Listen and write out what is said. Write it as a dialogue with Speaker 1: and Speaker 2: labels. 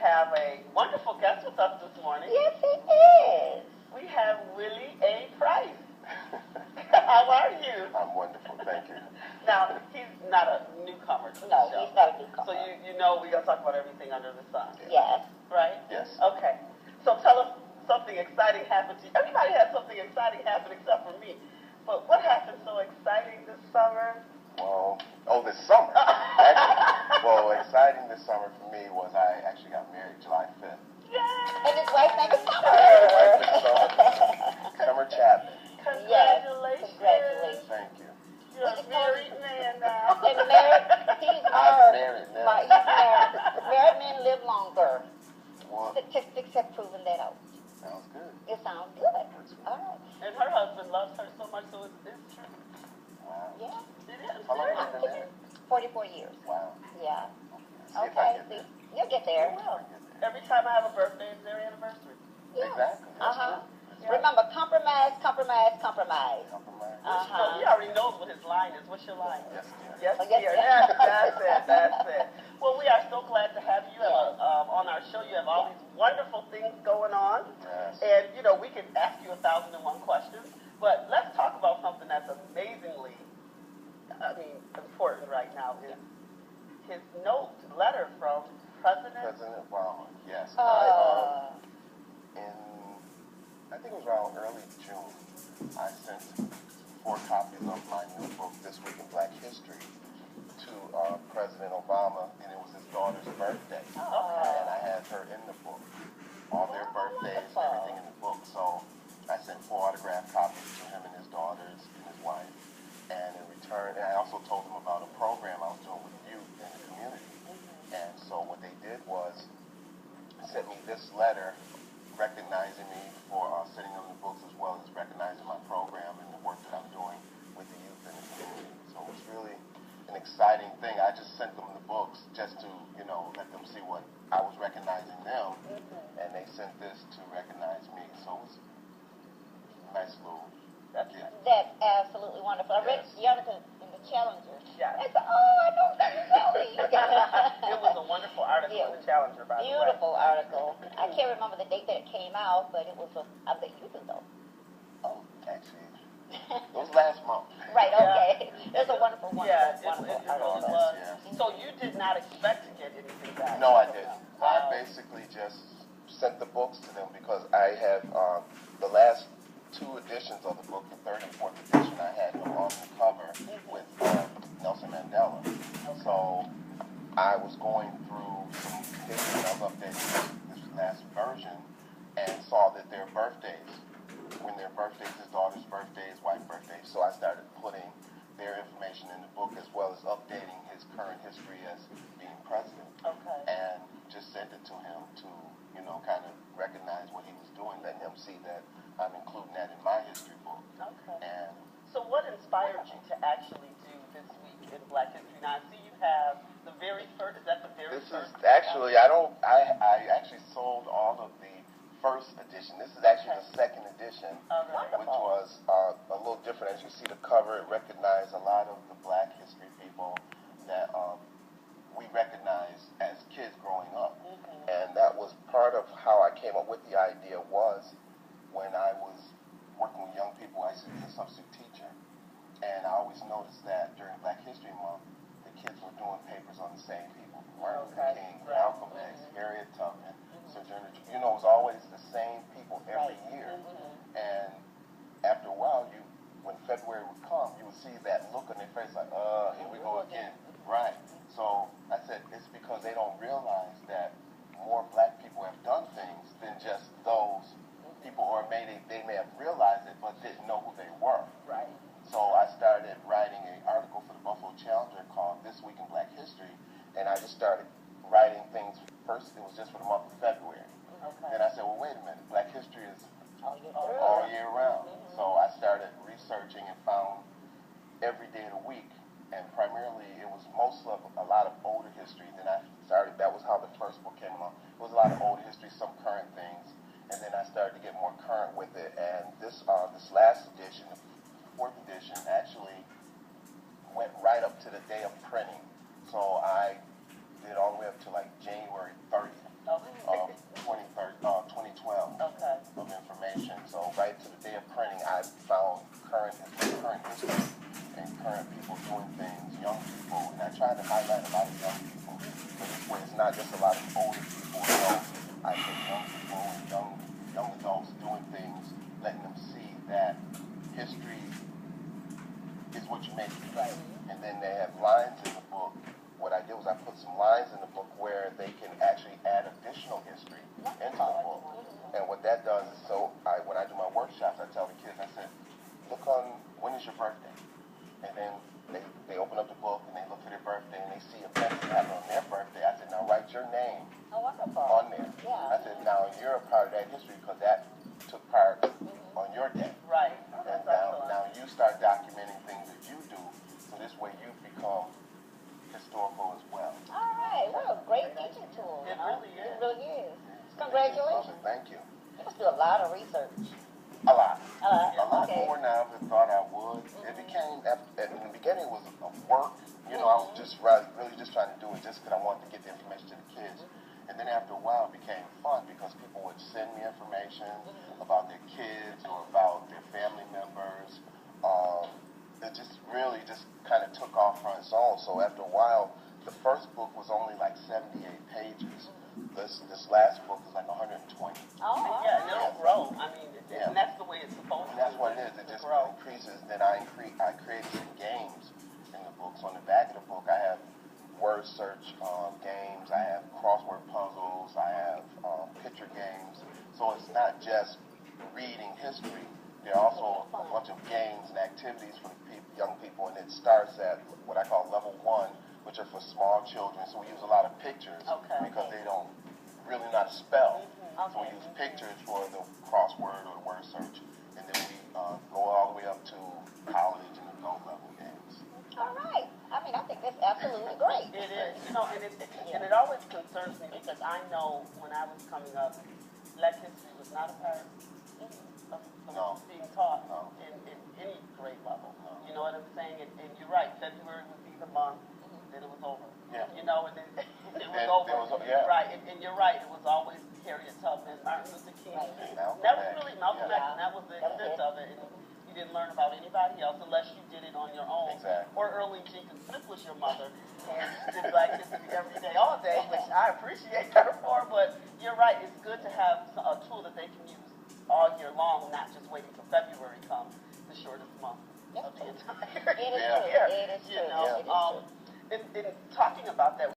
Speaker 1: have a wonderful guest with us this morning.
Speaker 2: Yes, it is.
Speaker 1: We have Willie A. Price. How are you?
Speaker 3: I'm wonderful, thank you.
Speaker 1: Now, he's not a newcomer to the
Speaker 2: No,
Speaker 1: show.
Speaker 2: he's not a newcomer.
Speaker 1: So you know we're going to talk about everything under the sun.
Speaker 2: Yes.
Speaker 1: Right?
Speaker 3: Yes.
Speaker 1: Okay. So tell us something exciting happened to you. Everybody had something exciting happen except for me. But what happened so exciting this summer?
Speaker 3: Well, this summer. Actually, well, exciting this summer for me was I actually got married July 5th.
Speaker 1: Yay!
Speaker 2: And his wife's name is Summer.
Speaker 3: Summer Chapman.
Speaker 1: Congratulations.
Speaker 2: Congratulations.
Speaker 3: Thank you.
Speaker 1: You're a married man now.
Speaker 2: And married, he's
Speaker 3: I'm
Speaker 2: married.
Speaker 3: married now.
Speaker 2: He's married. Married men live longer.
Speaker 3: Well,
Speaker 2: Statistics have proven that out.
Speaker 3: sounds good.
Speaker 2: It sounds good. All right.
Speaker 1: And her husband loves her so much, so it's true.
Speaker 3: Wow.
Speaker 2: Yeah.
Speaker 1: It is.
Speaker 3: How long have you been married?
Speaker 2: 44 years.
Speaker 3: Wow.
Speaker 2: Yeah.
Speaker 3: See if I
Speaker 2: Okay.
Speaker 3: get there.
Speaker 2: You'll get there.
Speaker 1: Well, every time I have a birthday, it's their anniversary.
Speaker 2: Yeah.
Speaker 3: Exactly. That's
Speaker 2: Uh-huh.
Speaker 3: true.
Speaker 1: Yeah.
Speaker 2: Remember, compromise, compromise, compromise.
Speaker 3: Compromise.
Speaker 1: So he already knows what his line is. What's your line?
Speaker 3: Yes, dear.
Speaker 1: Yes,
Speaker 2: Oh, yes,
Speaker 1: dear.
Speaker 2: dear.
Speaker 1: That's it. Well, we are so glad to have you on our show. You have all these wonderful things going on.
Speaker 3: Yes.
Speaker 1: And, we can ask you 1,001 questions. But let's talk about something that's amazingly, important right now is his letter from President
Speaker 3: Obama. Yes. I think it was around early June, I sent 4 copies of my new book, This Week in Black History, to President Obama, and it was his daughter's birthday. And I had her in the book, all their birthdays, everything in the book. So I sent 4 autographed copies to him and his daughters and his wife. And in return, and I also told them about a program I was doing with youth in the community. And so what they did was sent me this letter recognizing me for sitting on the books, as well as recognizing my program and the work that I'm doing with the youth in the community. So it was really an exciting thing. I just sent them the books just to, let them see what I was recognizing them, and they sent this to recognize me. So it was a nice little gift.
Speaker 2: That's absolutely wonderful. I read the article in the Challenger.
Speaker 1: Yeah.
Speaker 2: I said, I know that Willie.
Speaker 1: It was a wonderful article in the Challenger, by the way.
Speaker 2: Beautiful article. I can't remember the date that it came out, but it was I bet you do though.
Speaker 3: Oh, actually, it was last month.
Speaker 2: Right, okay. It was a wonderful,
Speaker 1: Yeah,
Speaker 2: wonderful
Speaker 1: it
Speaker 2: article.
Speaker 1: really was.
Speaker 3: Yeah.
Speaker 1: So you did not expect to get anything back?
Speaker 3: No, I didn't.
Speaker 1: Wow.
Speaker 3: I basically just sent the books to them because I have the last 2 editions of the book, the 3rd and 4th edition, I had them on the cover with Nelson Mandela. So I was going through some pages, I was updating this last version, and saw that their birthdays, when their birthdays, his daughter's birthdays, wife's birthdays, so I started putting their information in the book as well as updating his current history as being president.
Speaker 1: Okay.
Speaker 3: And just sent it to him to, kind of recognize what he was doing, letting him see that I'm including that in my history book.
Speaker 1: Okay.
Speaker 3: And
Speaker 1: So what inspired you to actually do This Week in Black History? Now, I see you have the very first, is that the very
Speaker 3: this
Speaker 1: first?
Speaker 3: is actually, I actually sold all of the first edition. This is actually the 2nd edition, which was a little different. As you see the cover, it recognized a lot of the Black history people that we recognized as kids growing up. And that was part of how I came up with the idea was when I was working with young people, I used to be a substitute teacher. And I always noticed that during Black History Month, the kids were doing papers on the same people. Martin Luther King, Malcolm X, Harriet Tubman, Sojourner Truth. It was always the same people every year. And after a while, when February would come, you would see that look on their face like, here we go again. Right. So I said, it's because they don't realize that more Black people have done things than just those people, or they may have realized it but didn't know who they were.
Speaker 1: Right.
Speaker 3: So I started writing an article for the Buffalo Challenger called This Week in Black History, and I just started writing things. First, it was just for the month of February.
Speaker 1: Okay.
Speaker 3: Then I said, well, wait a minute, Black history is
Speaker 2: all
Speaker 3: year round. So I started researching and found every day of the week, and primarily it was a lot of older history. Then I started, that was how the first book came along. It was a lot of older history, some current things, and then I started to get more current with it. And this last edition, the 4th edition, actually went right up to the day of printing. So I did all the way up to like January 30th.
Speaker 1: Okay.
Speaker 3: just a lot of older people, adults. I say young people and young adults doing things, letting them see that history is what you make it.
Speaker 2: Right.
Speaker 3: And then they have lines in the book. What I did was I put some lines in the book where they can actually add additional history into the book. And what that does is, when I do my workshops, I tell the kids, I said, look on, when is your birthday? And then they open up the book and they look for their birthday and they see events that happen on their birthday. I said, now write your name on there.
Speaker 2: Yeah.
Speaker 3: I said, now you're a part of that history because that took part on your day.
Speaker 1: Right.
Speaker 3: And now you start documenting things that you do, so this way you become historical as well.
Speaker 2: All right. What a great teaching tool.
Speaker 1: It really is.
Speaker 2: It really is. Congratulations.
Speaker 3: Thank you.
Speaker 2: You must do a lot of research.
Speaker 3: A lot.
Speaker 2: A lot
Speaker 3: More now than I thought I would. It became, in the beginning, it was a work. I was just really just trying to do it just because I wanted to get the information to the kids. And then after a while, it became fun because people would send me information about their kids or about their family members. It just really just kind of took off on its own. So after a while, the first book was only like 78 pages. This last book is like 120.
Speaker 2: Oh,
Speaker 1: yeah, and it'll grow. I mean, and that's the way it's supposed to.
Speaker 3: And that's what it is. It just increases. Then I created some games in the book. So on the back of the book, I have word search games. I have crossword puzzles. I have picture games. So it's not just reading history. There are also a bunch of games and activities for young people, and it starts at what I call level 1, which are for small children. So we use a lot of pictures because they don't really know how to spell. So we use pictures for the crossword or the word search, and then we go all the way up to college and adult level games.
Speaker 2: all right. I mean, I think that's absolutely great.
Speaker 1: It is. And it always concerns me because I know when I was coming up, Black history was not a part of being taught in any grade level. You know what I'm saying? And you're right. February would be the month. Then it was over.
Speaker 3: Yeah.
Speaker 1: And then it was over. Right. And you're right. It was always Harriet Tubman, Martin Luther King. Never really Malcolm X, and that was the extent of it. And you didn't learn about anybody else unless you did it on your own.
Speaker 3: Exactly.
Speaker 1: Or Early Jenkins Smith was your mother, and she did Black history every day, all day, which I appreciate her for. But you're right. It's good to have a tool that they can use all year long, not just waiting till February comes, the shortest month of the entire year.
Speaker 2: It is true. It is true.
Speaker 1: In talking about that,